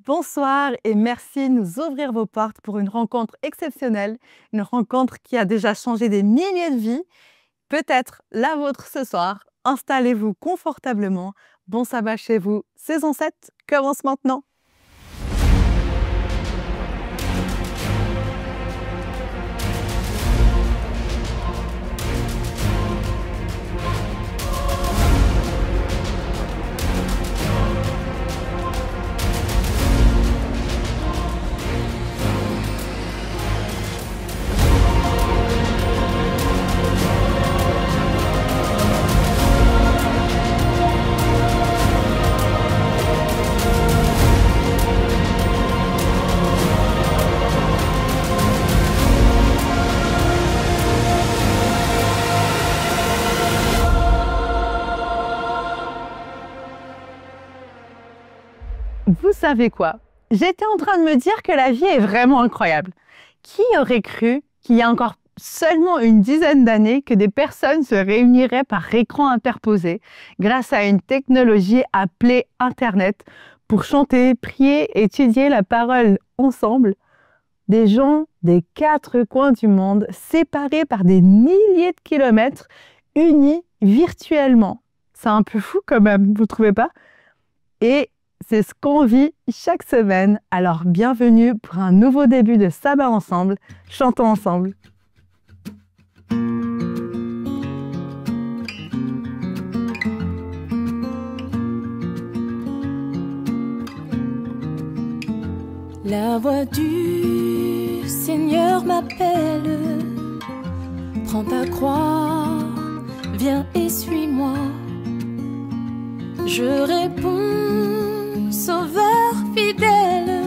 Bonsoir et merci de nous ouvrir vos portes pour une rencontre exceptionnelle, une rencontre qui a déjà changé des milliers de vies, peut-être la vôtre ce soir. Installez-vous confortablement. Bon sabbat chez vous. Saison 7 commence maintenant. Vous savez quoi? J'étais en train de me dire que la vie est vraiment incroyable. Qui aurait cru qu'il y a encore seulement une dizaine d'années que des personnes se réuniraient par écran interposé grâce à une technologie appelée Internet pour chanter, prier, étudier la parole ensemble? Des gens des quatre coins du monde, séparés par des milliers de kilomètres, unis virtuellement. C'est un peu fou quand même, vous trouvez pas? Et c'est ce qu'on vit chaque semaine. Alors bienvenue pour un nouveau début de Sabbat ensemble. Chantons ensemble. La voix du Seigneur m'appelle. Prends ta croix, viens et suis-moi. Je réponds, Sauveur fidèle,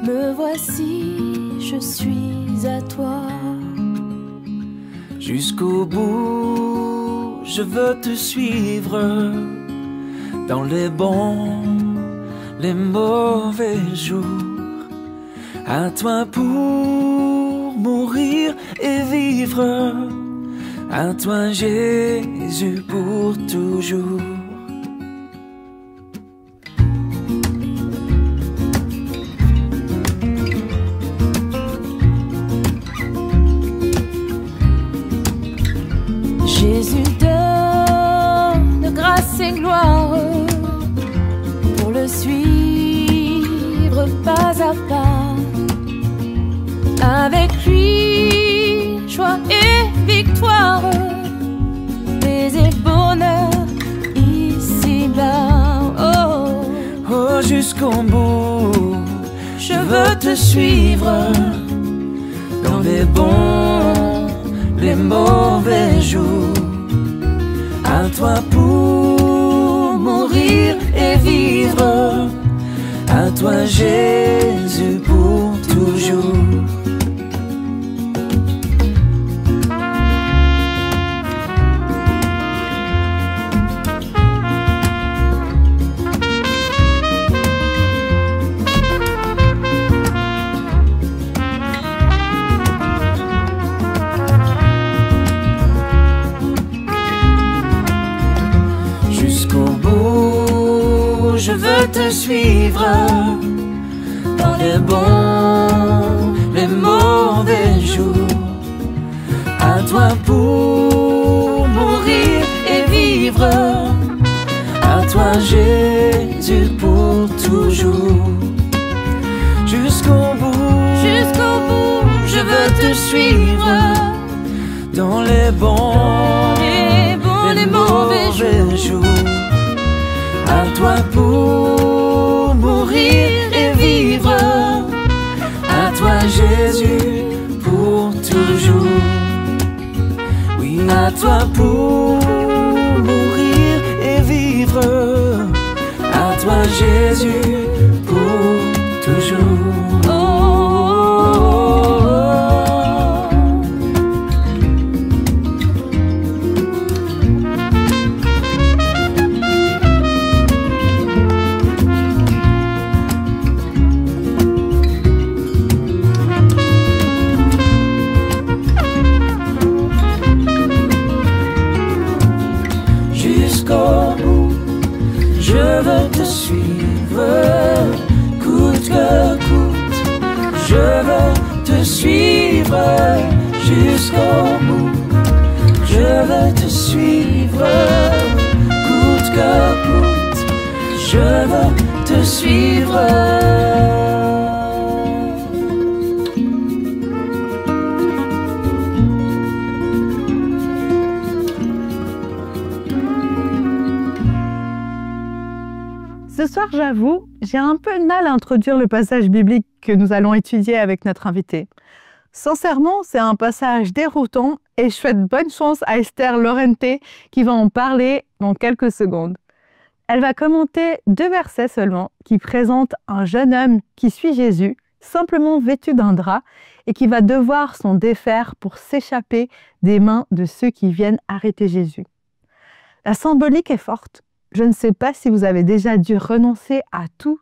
me voici, je suis à toi. Jusqu'au bout, je veux te suivre, dans les bons, les mauvais jours. À toi pour mourir et vivre, à toi Jésus pour toujours. Jésus donne grâce et gloire pour le suivre pas à pas. Avec lui, joie et victoire, paix et bonheur ici-bas. Oh, oh, jusqu'au bout, je veux te suivre, dans les bons, les mauvais jours. À toi pour mourir et vivre, à toi Jésus pour toujours. Je veux te suivre, dans les bons, les mauvais jours. À toi pour mourir et vivre, à toi Jésus pour toujours. Jusqu'au bout, je veux te suivre, dans les bons, les mauvais jours. À toi pour mourir et vivre, à toi Jésus pour toujours. Oui, à toi pour mourir et vivre, à toi Jésus pour toujours. Oh, te suivre jusqu'au bout. Je veux te suivre, coûte que coûte. Je veux te suivre. Ce soir, j'avoue, j'ai un peu de mal à introduire le passage biblique que nous allons étudier avec notre invité. Sincèrement, c'est un passage déroutant et je souhaite bonne chance à Esther Lorente qui va en parler dans quelques secondes. Elle va commenter 2 versets seulement qui présentent un jeune homme qui suit Jésus, simplement vêtu d'un drap et qui va devoir s'en défaire pour s'échapper des mains de ceux qui viennent arrêter Jésus. La symbolique est forte. Je ne sais pas si vous avez déjà dû renoncer à tout,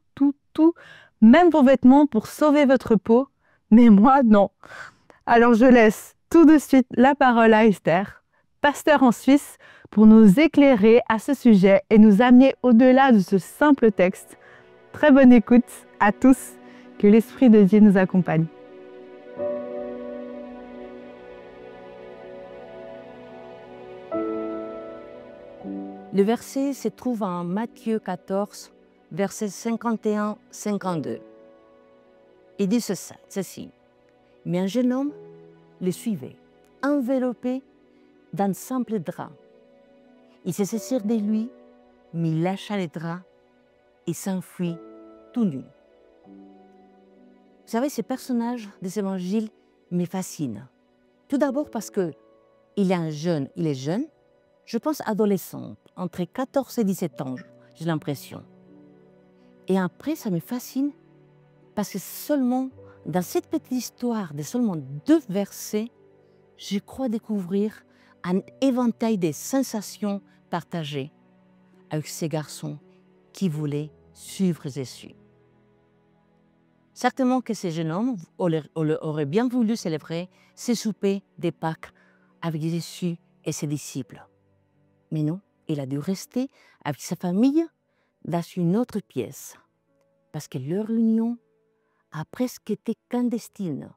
même vos vêtements pour sauver votre peau, mais moi, non. Alors je laisse tout de suite la parole à Esther, pasteur en Suisse, pour nous éclairer à ce sujet et nous amener au-delà de ce simple texte. Très bonne écoute à tous, que l'Esprit de Dieu nous accompagne. Le verset se trouve en Matthieu 14, versets 51-52. Il dit ceci. Mais un jeune homme le suivait, enveloppé d'un simple drap. Il se saisit de lui, mais il lâcha le drap et s'enfuit tout nu. Vous savez, ce personnage des évangiles me fascine. Tout d'abord parce qu'il est jeune, je pense adolescent, entre 14 et 17 ans, j'ai l'impression. Et après, ça me fascine parce que seulement dans cette petite histoire de seulement 2 versets, je crois découvrir un éventail de sensations partagées avec ces garçons qui voulaient suivre Jésus. Certainement que ces jeunes hommes auraient bien voulu célébrer ce souper de Pâques avec Jésus et ses disciples. Mais non, il a dû rester avec sa famille dans une autre pièce, parce que leur union a presque été clandestine.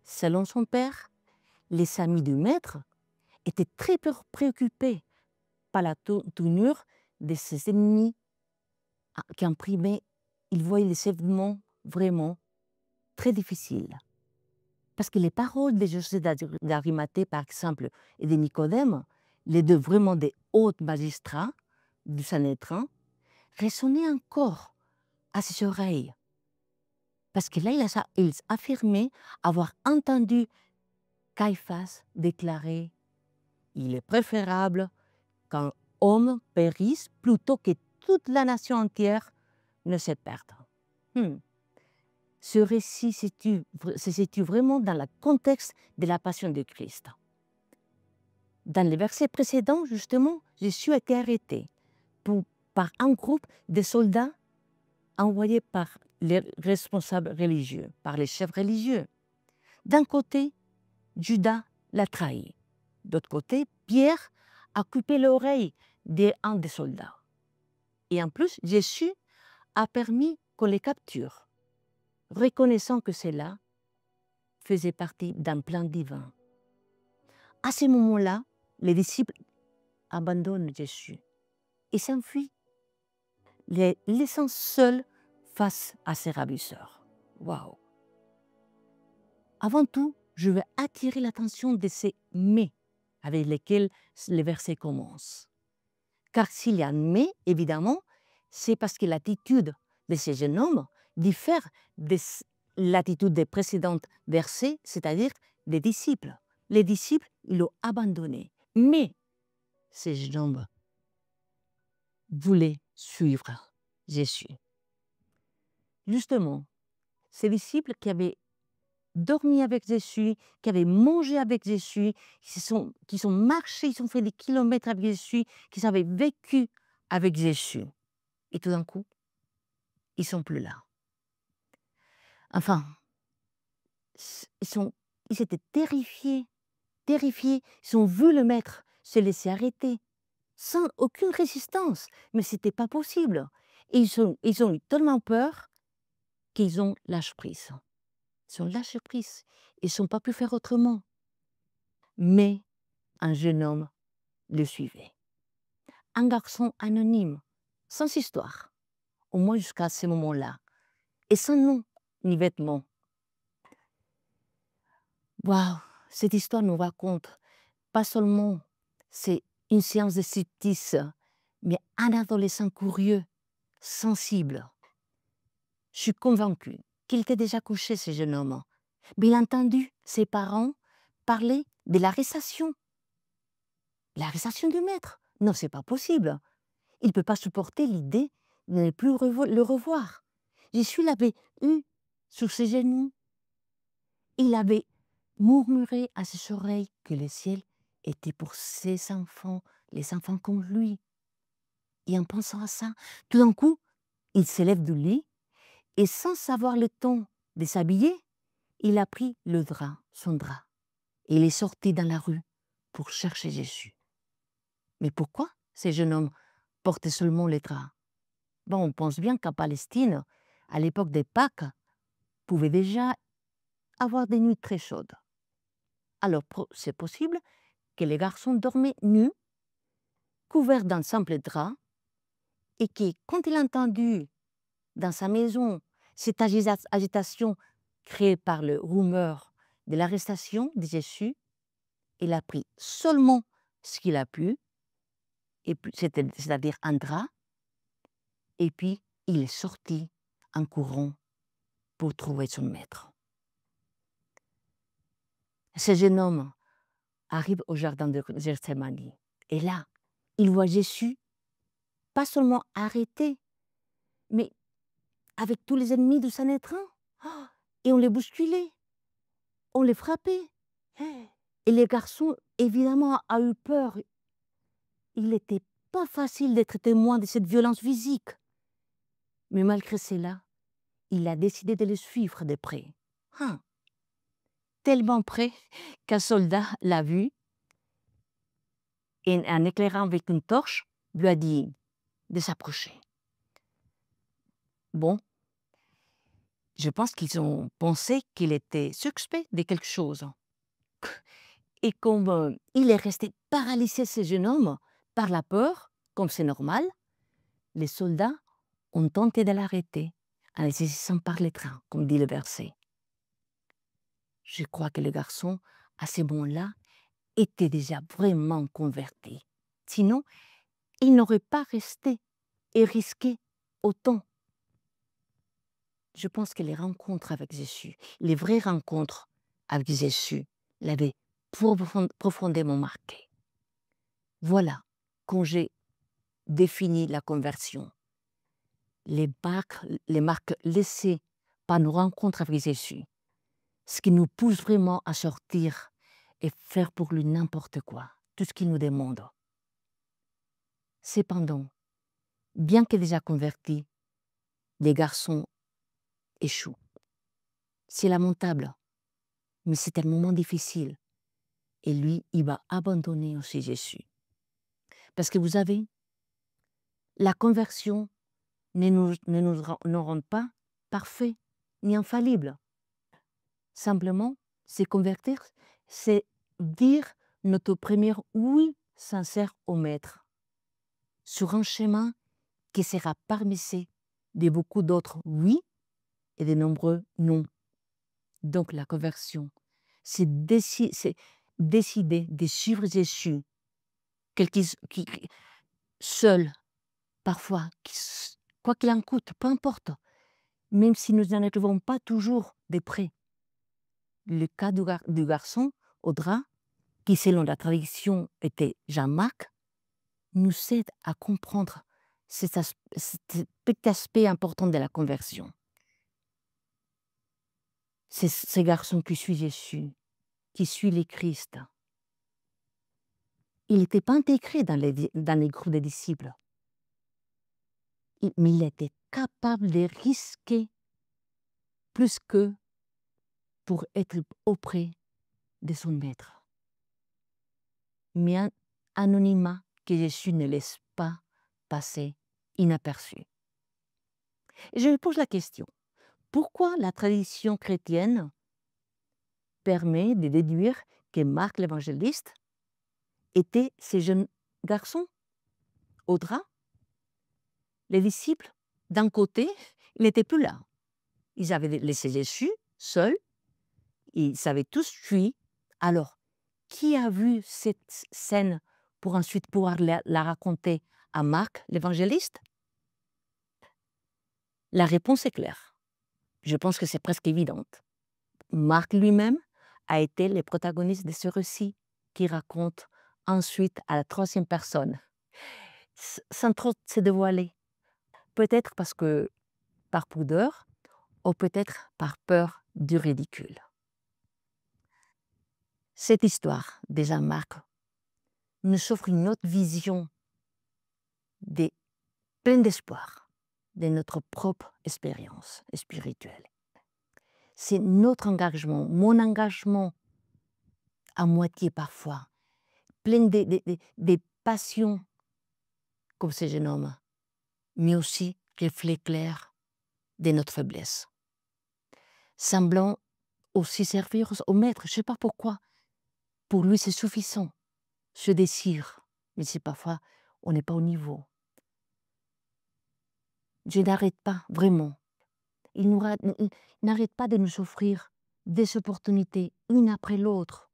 Selon son père, les amis du maître étaient très préoccupés par la tournure de ses ennemis qui imprimaient, ils voyaient les événements vraiment très difficiles. Parce que les paroles de Joseph d'Arimathée, par exemple, et de Nicodème, les 2 vraiment des hauts magistrats du Sanhédrin, résonnaient encore à ses oreilles. Parce que là, ils affirmaient avoir entendu Caïphas déclarer « Il est préférable qu'un homme périsse plutôt que toute la nation entière ne se perde. » Ce récit se situe vraiment dans le contexte de la passion de Christ. Dans les versets précédents, justement, Jésus a été arrêté par un groupe de soldats envoyés par les responsables religieux, par les chefs religieux. D'un côté, Judas l'a trahi. D'autre côté, Pierre a coupé l'oreille d'un des soldats. Et en plus, Jésus a permis qu'on les capture, reconnaissant que cela faisait partie d'un plan divin. À ce moment-là, les disciples abandonnent Jésus et s'enfuient, les laissant seuls face à ces ravisseurs. Waouh! Avant tout, je veux attirer l'attention de ces « mais » avec lesquels les versets commencent. Car s'il y a un « mais », évidemment, c'est parce que l'attitude de ces jeunes hommes diffère de l'attitude des précédents versets, c'est-à-dire des disciples. Les disciples, ils l'ont abandonné. Mais ces jeunes hommes voulaient suivre Jésus. Justement, ces disciples qui avaient dormi avec Jésus, qui avaient mangé avec Jésus, qui sont marchés, ils ont fait des kilomètres avec Jésus, qui avaient vécu avec Jésus. Et tout d'un coup, ils ne sont plus là. Enfin, ils étaient terrifiés, ils ont vu le maître se laisser arrêter, sans aucune résistance, mais ce n'était pas possible. Et ils ont eu tellement peur qu'ils ont lâché prise. Ils sont lâché prise. Ils ne sont pas pu faire autrement. Mais un jeune homme le suivait. Un garçon anonyme, sans histoire, au moins jusqu'à ce moment-là, et sans nom ni vêtements. Waouh, cette histoire nous raconte pas seulement c'est une séance de striptease, mais un adolescent curieux, sensible. Je suis convaincue qu'il était déjà couché, ce jeune homme. Bien entendu, ses parents parlaient de l'arrestation. L'arrestation du maître. Non, c'est pas possible. Il ne peut pas supporter l'idée de ne plus le revoir. Jésus l'avait eu sur ses genoux. Il avait murmuré à ses oreilles que le ciel était pour ses enfants, les enfants comme lui. Et en pensant à ça, tout d'un coup, il s'élève du lit et sans savoir le temps de s'habiller, il a pris le drap, son drap, et il est sorti dans la rue pour chercher Jésus. Mais pourquoi ces jeunes hommes portaient seulement les draps? Bon, on pense bien qu'en Palestine, à l'époque des Pâques, pouvait déjà avoir des nuits très chaudes. Alors, c'est possible que les garçons dormaient nus, couverts d'un simple drap, et que, quand il a entendu dans sa maison cette agitation créée par le rumeur de l'arrestation de Jésus, il a pris seulement ce qu'il a pu, c'est-à-dire un drap, et puis il est sorti en courant pour trouver son maître. Ce jeune homme arrive au jardin de Gethsémani, et là, il voit Jésus pas seulement arrêté, mais avec tous les ennemis de Sanhédrin. Et on les bousculait, on les frappait. Et les garçons, évidemment, a eu peur. Il n'était pas facile d'être témoin de cette violence physique. Mais malgré cela, il a décidé de les suivre de près. Tellement près qu'un soldat l'a vu et en éclairant avec une torche, lui a dit de s'approcher. Bon, je pense qu'ils ont pensé qu'il était suspect de quelque chose. Et comme il est resté paralysé, ce jeune homme, par la peur, comme c'est normal, les soldats ont tenté de l'arrêter en le saisissant par les trains, comme dit le verset. Je crois que le garçon, à ce moment-là, était déjà vraiment converti. Sinon, il n'aurait pas resté et risqué autant. Je pense que les rencontres avec Jésus, les vraies rencontres avec Jésus, l'avaient profondément marqué. Voilà quand j'ai défini la conversion. Les marques laissées par nos rencontres avec Jésus, ce qui nous pousse vraiment à sortir et faire pour lui n'importe quoi, tout ce qu'il nous demande. Cependant, bien que déjà convertis, les garçons échouent. C'est lamentable, mais c'est un moment difficile. Et lui, il va abandonner aussi Jésus. Parce que vous savez, la conversion ne nous rend pas parfaits ni infallibles. Simplement, se convertir, c'est dire notre premier oui sincère au Maître sur un chemin qui sera parmissé de beaucoup d'autres oui et de nombreux non. Donc la conversion, c'est décider de suivre Jésus, qui seul, parfois, quoi qu'il en coûte, peu importe, même si nous n'en arrivons pas toujours de près. Le cas du garçon au drap, qui selon la tradition était Jean-Marc, nous aide à comprendre cet petit aspect important de la conversion. C'est ce garçon qui suit Jésus, qui suit les Christ. Il n'était pas intégré dans les groupes de disciples, mais il était capable de risquer plus que pour être auprès de son maître. Mais un anonymat que Jésus ne laisse pas passer inaperçu. Et je me pose la question, pourquoi la tradition chrétienne permet de déduire que Marc l'évangéliste était ce jeune garçon au drap. Les disciples, d'un côté, ils n'étaient plus là. Ils avaient laissé Jésus seul. Ils avaient tous fui. Alors, qui a vu cette scène pour ensuite pouvoir la raconter à Marc l'évangéliste? La réponse est claire. Je pense que c'est presque évidente. Marc lui-même a été le protagoniste de ce récit qui raconte ensuite à la troisième personne, sans trop se dévoiler. Peut-être parce que par pudeur ou peut-être par peur du ridicule. Cette histoire de Jean-Marc nous offre une autre vision pleine d'espoir de notre propre expérience spirituelle. C'est notre engagement, mon engagement à moitié parfois, plein de passions comme ce jeune homme, mais aussi reflet clair de notre faiblesse. Semblant aussi servir au maître, je ne sais pas pourquoi. Pour lui, c'est suffisant, ce désir, mais si parfois on n'est pas au niveau. Je n'arrête pas, vraiment. Il n'arrête pas de nous offrir des opportunités, une après l'autre.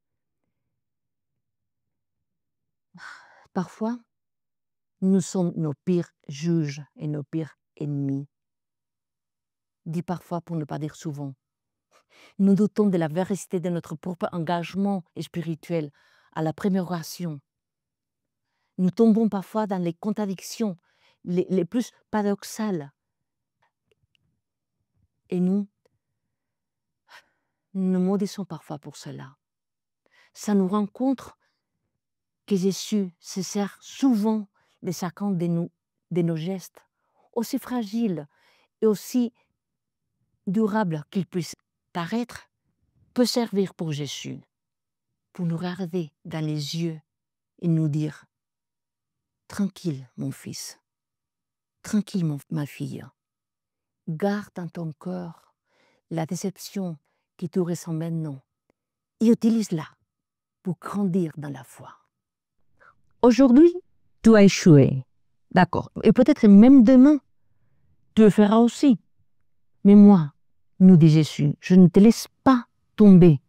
Parfois, nous sommes nos pires juges et nos pires ennemis. Dis parfois, pour ne pas dire souvent. Nous doutons de la véracité de notre propre engagement spirituel à la première oration. Nous tombons parfois dans les contradictions les plus paradoxales. Et nous nous maudissons parfois pour cela. Ça nous rend compte que Jésus se sert souvent de chacun de nos gestes, aussi fragiles et aussi durables qu'ils puissent paraître, peut servir pour Jésus, pour nous regarder dans les yeux et nous dire « Tranquille, mon fils, tranquille, ma fille, garde dans ton cœur la déception qui te ressent maintenant et utilise-la pour grandir dans la foi. Aujourd'hui, tu as échoué, d'accord, et peut-être même demain, tu le feras aussi. Mais moi, nous dit Jésus, je ne te laisse pas tomber.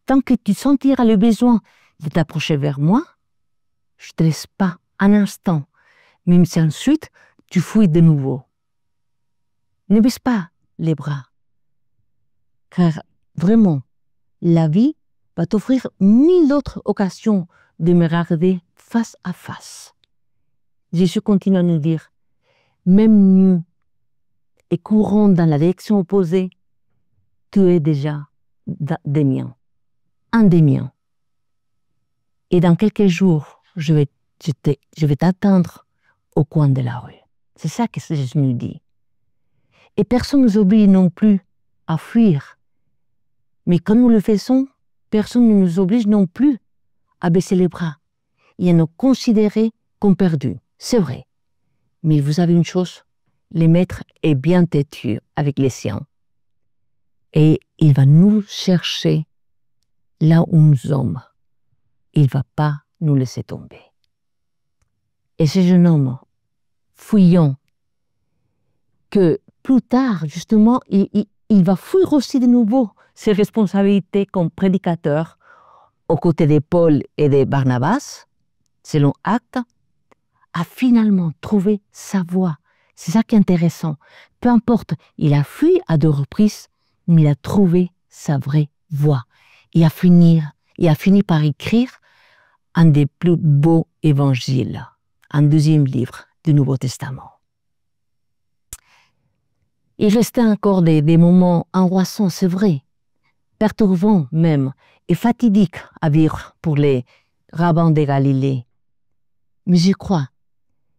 Tant que tu sentiras le besoin de t'approcher vers moi, je ne te laisse pas un instant, même si ensuite tu fuis de nouveau. Ne baisse pas les bras, car vraiment, la vie va t'offrir 1000 autres occasions de me regarder face à face. Jésus continue à nous dire, même nous, et courant dans la direction opposée, tu es déjà des miens, un des miens. Et dans quelques jours, je vais t'attendre au coin de la rue. C'est ça que Jésus nous dit. Et personne ne nous oblige non plus à fuir. Mais quand nous le faisons, personne ne nous oblige non plus à baisser les bras et à nous considérer comme perdus. C'est vrai. Mais vous savez une chose, le maître est bien têtu avec les siens. Et il va nous chercher là où nous sommes. Il ne va pas nous laisser tomber. Et ce jeune homme, fuyant, que plus tard, justement, il va fuir aussi de nouveau ses responsabilités comme prédicateur aux côtés de Paul et de Barnabas, selon Actes, a finalement trouvé sa voie. C'est ça qui est intéressant. Peu importe, il a fui à 2 reprises, mais il a trouvé sa vraie voie. Il a fini par écrire un des plus beaux évangiles, un 2e livre du Nouveau Testament. Il restait encore des moments angoissants, c'est vrai, perturbants même, et fatidiques à vivre pour les rabbins de Galilée. Mais je crois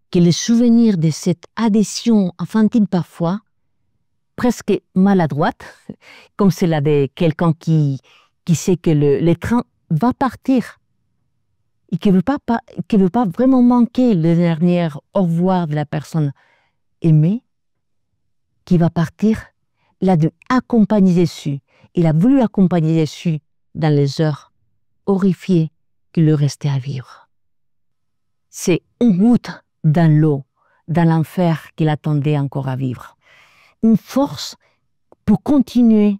que le souvenir de cette adhésion enfantine parfois, presque maladroite, comme celle de quelqu'un qui sait que le train va partir et qui ne veut pas vraiment manquer le dernier au revoir de la personne aimée, qui va partir, il a dû accompagner Jésus. Il a voulu accompagner Jésus dans les heures horrifiées qui lui restaient à vivre. C'est une goutte dans l'eau, dans l'enfer qu'il attendait encore à vivre. Une force pour continuer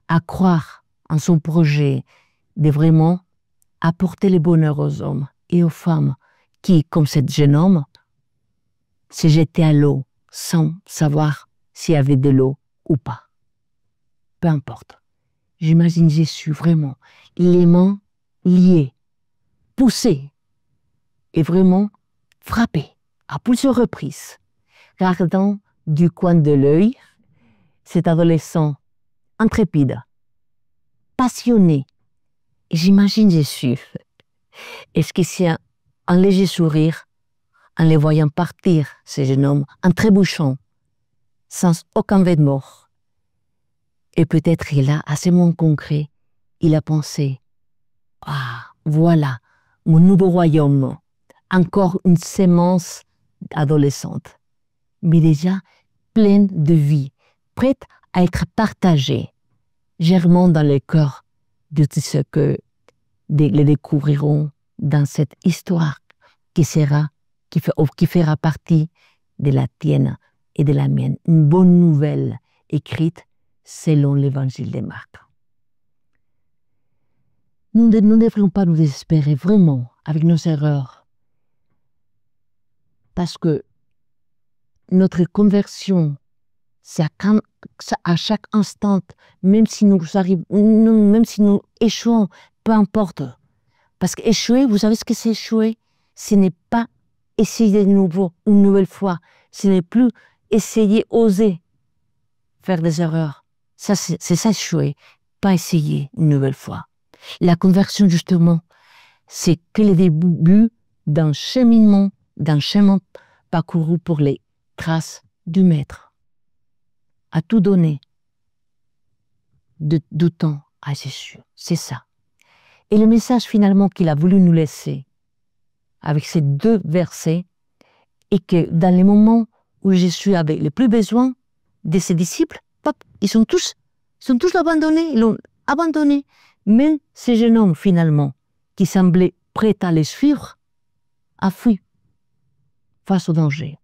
à croire en son projet de vraiment apporter le bonheur aux hommes et aux femmes qui, comme cet jeune homme, s'est jeté à l'eau sans savoir s'il y avait de l'eau ou pas. Peu importe. J'imagine Jésus vraiment, les mains liées, poussées et vraiment frappé à plusieurs reprises, regardant du coin de l'œil cet adolescent intrépide, passionné. Et j'imagine Jésus esquisser un léger sourire en les voyant partir, ces jeunes hommes, en trébuchant, sans aucun vêtement. Et peut-être là, à ce moment concret, il a pensé « Ah, voilà mon nouveau royaume, encore une sémence adolescente, mais déjà pleine de vie, prête à être partagée, germant dans le cœur de tout ce que les découvriront dans cette histoire qui fera partie de la tienne et de la mienne, une bonne nouvelle écrite selon l'évangile de Marc. Nous ne devrions pas nous désespérer vraiment avec nos erreurs, parce que notre conversion, c'est à chaque instant, même si nous échouons, peu importe. Parce qu'échouer, vous savez ce que c'est échouer? Ce n'est pas essayer de nouveau, une nouvelle fois. Ce n'est plus essayer, oser faire des erreurs. C'est ça échouer, pas essayer une nouvelle fois. La conversion, justement, c'est que le début d'un cheminement, parcouru pour les traces du Maître. À tout donner du temps à Jésus. C'est ça. Et le message finalement qu'il a voulu nous laisser avec ces deux versets est que dans les moments où Jésus avait le plus besoin de ses disciples, ils sont tous abandonnés, ils l'ont abandonné. Même ce jeune homme finalement qui semblait prêt à les suivre a fui face au danger.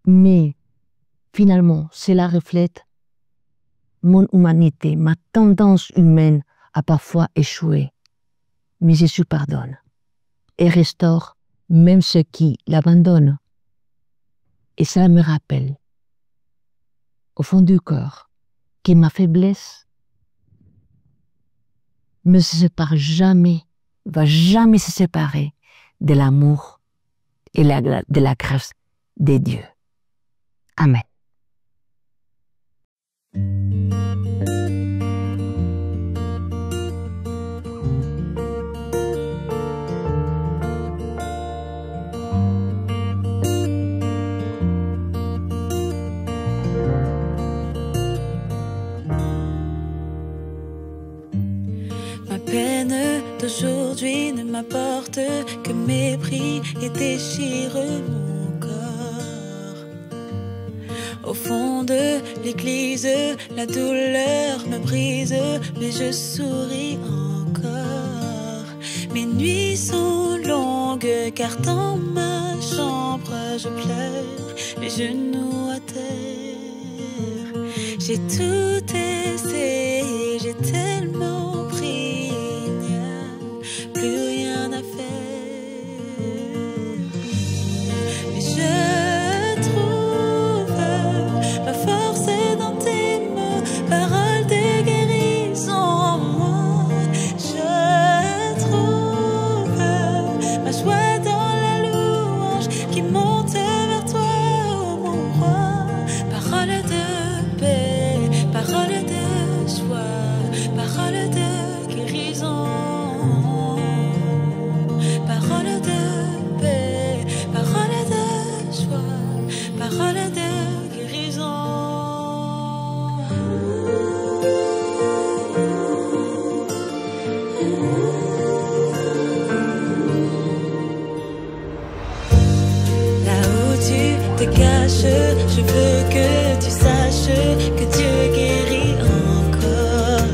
Mais finalement, cela reflète mon humanité, ma tendance humaine à parfois échouer. Mais Jésus pardonne et restaure même ceux qui l'abandonnent. Et cela me rappelle, au fond du cœur, que ma faiblesse ne se sépare jamais, va jamais se séparer de l'amour et de la grâce de Dieu. Amen. Ma peine d'aujourd'hui ne m'apporte que mépris et déchire mon corps. Au fond de l'église, la douleur me brise, mais je souris encore. Mes nuits sont longues car dans ma chambre je pleure, les genoux à terre. J'ai tout essayé, j'ai tellement pris, il n'y a plus rien à faire. Mais je trouve ma force dans tes mots, paroles de guérison. Moi, je trouve ma joie dans la louange qui monte vers toi, oh mon roi. Parole de paix, parole de joie, parole de guérison. Parole de paix, parole de joie, parole de guérison. Là où tu te caches, je veux que tu saches que Dieu guérit encore.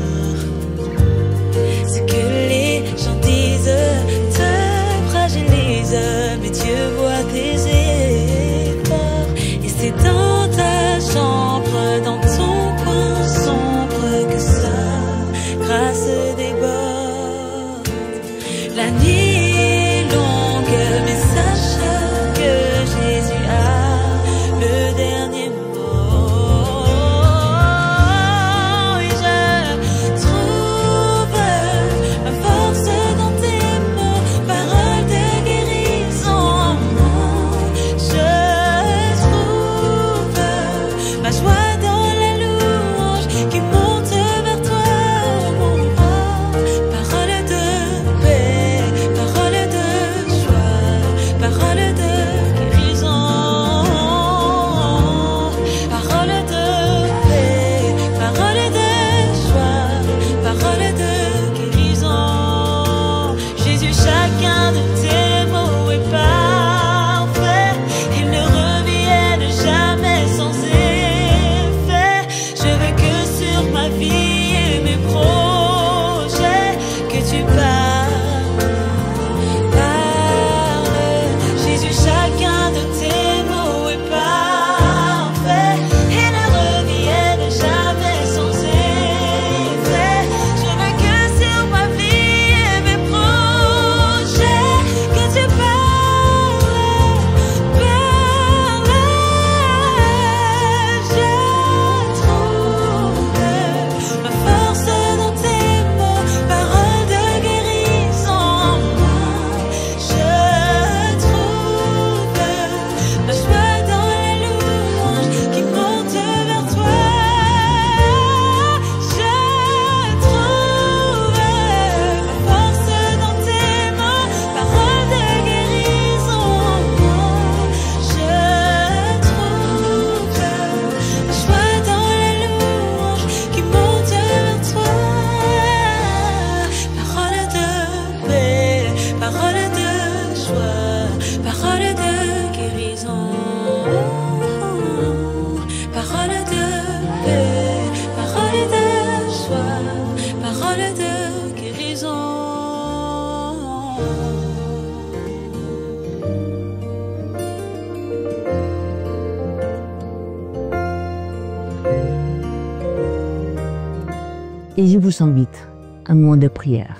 Et je vous invite à un moment de prière.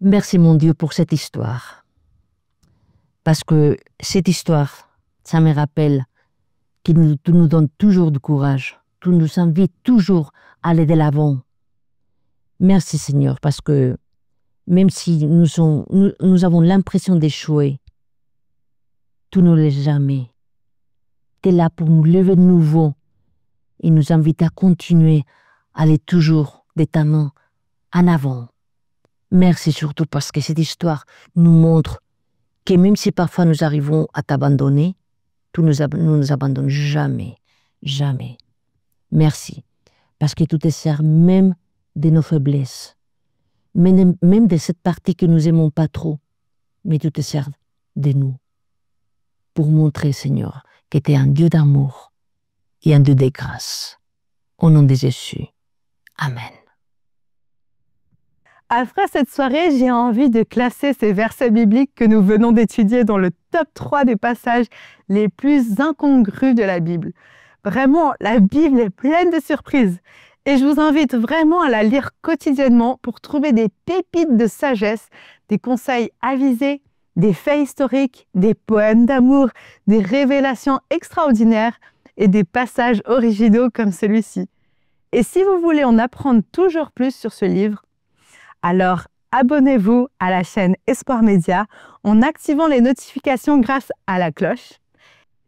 Merci mon Dieu pour cette histoire. Parce que cette histoire, ça me rappelle que tu nous donnes toujours du courage. Tu nous invites toujours à aller de l'avant. Merci Seigneur, parce que même si nous avons l'impression d'échouer, tu ne l'es jamais. Tu es là pour nous lever de nouveau et nous inviter à continuer à aller toujours de ta main en avant. Merci surtout parce que cette histoire nous montre que même si parfois nous arrivons à t'abandonner, tu ne nous abandonnes jamais, jamais. Merci, parce que tu te sers même de nos faiblesses, même de cette partie que nous n'aimons pas trop, mais tu te sers de nous pour montrer, Seigneur, que tu es un Dieu d'amour et un Dieu de grâce. Au nom de Jésus. Amen. Après cette soirée, j'ai envie de classer ces versets bibliques que nous venons d'étudier dans le top 3 des passages les plus incongrus de la Bible. Vraiment, la Bible est pleine de surprises. Et je vous invite vraiment à la lire quotidiennement pour trouver des pépites de sagesse, des conseils avisés, des faits historiques, des poèmes d'amour, des révélations extraordinaires et des passages originaux comme celui-ci. Et si vous voulez en apprendre toujours plus sur ce livre, alors abonnez-vous à la chaîne Espoir Média en activant les notifications grâce à la cloche.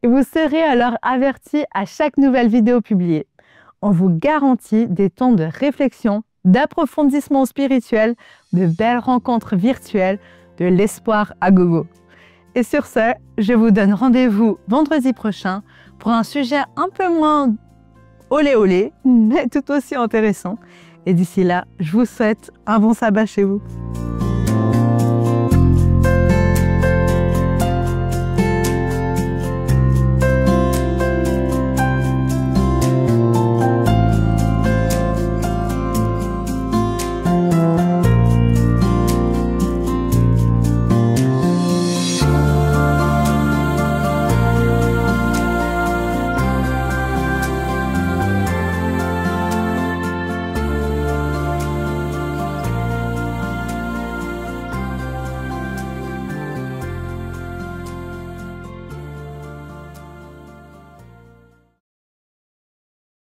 Et vous serez alors avertis à chaque nouvelle vidéo publiée. On vous garantit des temps de réflexion, d'approfondissement spirituel, de belles rencontres virtuelles, de l'espoir à gogo. Et sur ce, je vous donne rendez-vous vendredi prochain pour un sujet un peu moins olé olé, mais tout aussi intéressant. Et d'ici là, je vous souhaite un bon sabbat chez vous.